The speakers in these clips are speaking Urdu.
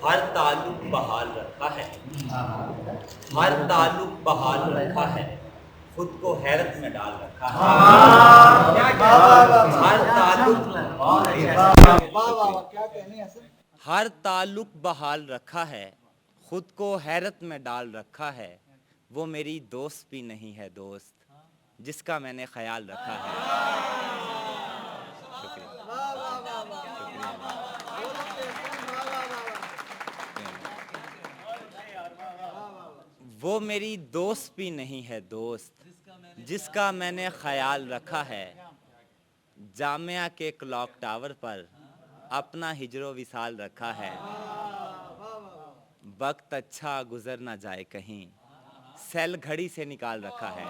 ہر تعلق بحال رکھا ہے، ہر تعلق بحال رکھا ہے، خود کو حیرت میں ڈال رکھا ہے، ہر تعلق ہر تعلق بحال رکھا ہے، خود کو حیرت میں ڈال رکھا ہے، وہ میری دوست بھی نہیں ہے دوست جس کا میں نے خیال رکھا ہے۔ شکریہ۔ وہ میری دوست بھی نہیں ہے دوست جس کا میں نے خیال رکھا ہے، جامعہ کے کلاک ٹاور پر اپنا ہجر و وصال رکھا ہے، وقت اچھا گزر نہ جائے کہیں سیل گھڑی سے نکال رکھا ہے۔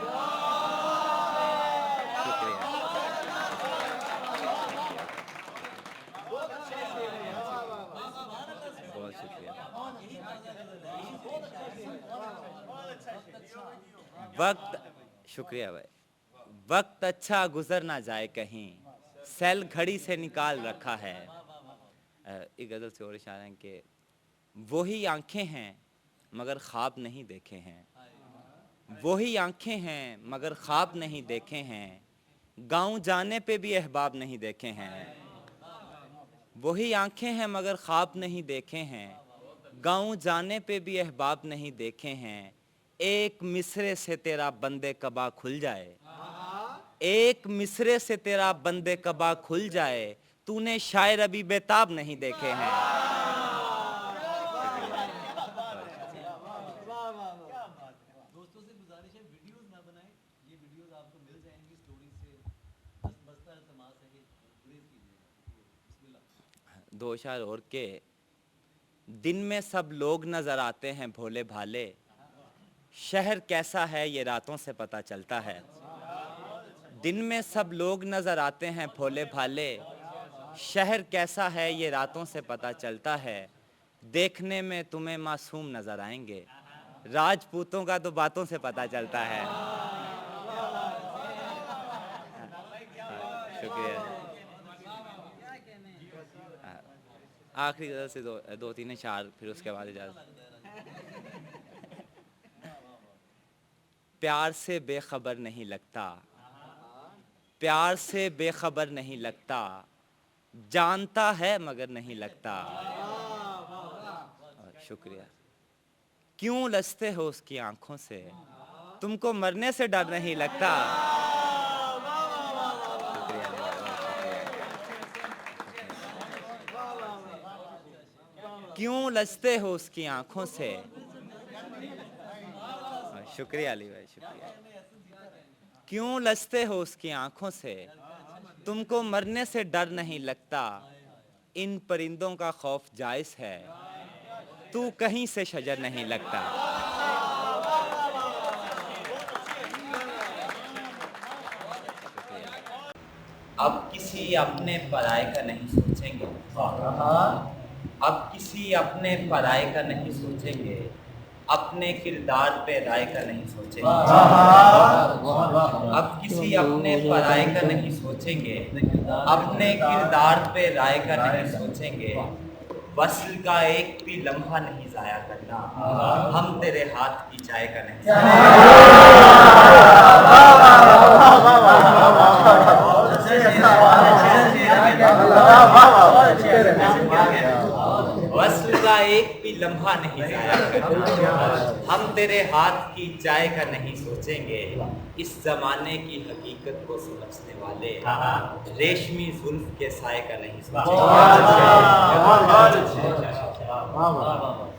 شکریہ۔ بہت شکریہ۔ شکریہ بھائی۔ وقت اچھا گزر نہ جائے کہیں سیل گھڑی سے نکال رکھا ہے۔ ایک غزل سے اور اشارہ ہے کہ وہی آنکھیں ہیں مگر خواب نہیں دیکھے ہیں، وہی آنکھیں ہیں مگر خواب نہیں دیکھے ہیں، گاؤں جانے پہ بھی احباب نہیں دیکھے ہیں، وہی آنکھیں ہیں مگر خواب نہیں دیکھے ہیں، گاؤں جانے پہ بھی احباب نہیں دیکھے ہیں، ایک مصرے سے تیرا بندے کبا کھل جائے، ایک مصرے سے تیرا بندے کبا کھل جائے، تو نے شاعر ابھی بیتاب نہیں دیکھے ہیں۔ دوستوں سے گزارش ہے ویڈیوز نہ بنائیں، یہ ویڈیوز آپ کو مل جائیں گی سٹوری سے، بس التماس ہے کہ گریز کیجیے گا۔ بسم اللہ۔ دو اشعار اور کے دن میں سب لوگ نظر آتے ہیں بھولے بھالے، شہر کیسا ہے یہ راتوں سے پتہ چلتا ہے، دن میں سب لوگ نظر آتے ہیں بھولے بھالے، شہر کیسا ہے یہ راتوں سے پتہ چلتا ہے، دیکھنے میں تمہیں معصوم نظر آئیں گے، راجپوتوں کا تو باتوں سے پتہ چلتا ہے۔ شکریہ۔ آخری غزل سے دو تین اشعار پھر اس کے بعد اجازت۔ پیار سے بے خبر نہیں لگتا، پیار سے بے خبر نہیں لگتا، جانتا ہے مگر نہیں لگتا۔ شکریہ۔ کیوں لجتے ہو اس کی آنکھوں سے، تم کو مرنے سے ڈر نہیں لگتا۔ کیوں لجتے ہو اس کی آنکھوں سے، شکریہ علی بھائی، شکریہ۔ کیوں لجتے ہو اس کی آنکھوں سے، تم کو مرنے سے ڈر نہیں لگتا، ان پرندوں کا خوف جائز ہے، تو کہیں سے شجر نہیں لگتا۔ اب کسی اپنے پرائے کا نہیں سوچیں گے، اب کسی اپنے پرائے کا نہیں سوچیں گے، اپنے کردار پہ رائے کا نہیں سوچیں گے، اب کسی اپنے پرائے کا نہیں سوچیں گے، اپنے کردار پہ رائے کا نہیں سوچیں گے، وصل کا ایک بھی لمحہ نہیں ضائع کرنا، ہم تیرے ہاتھ کی چائے کا نہیں وصل کا ایک بھی لمحہ نہیں ضائع کرنا، ہم تیرے ہاتھ کی چائے کا نہیں سوچیں گے، اس زمانے کی حقیقت کو سمجھنے والے ریشمی زلف کے سائے کا نہیں سوچیں گے۔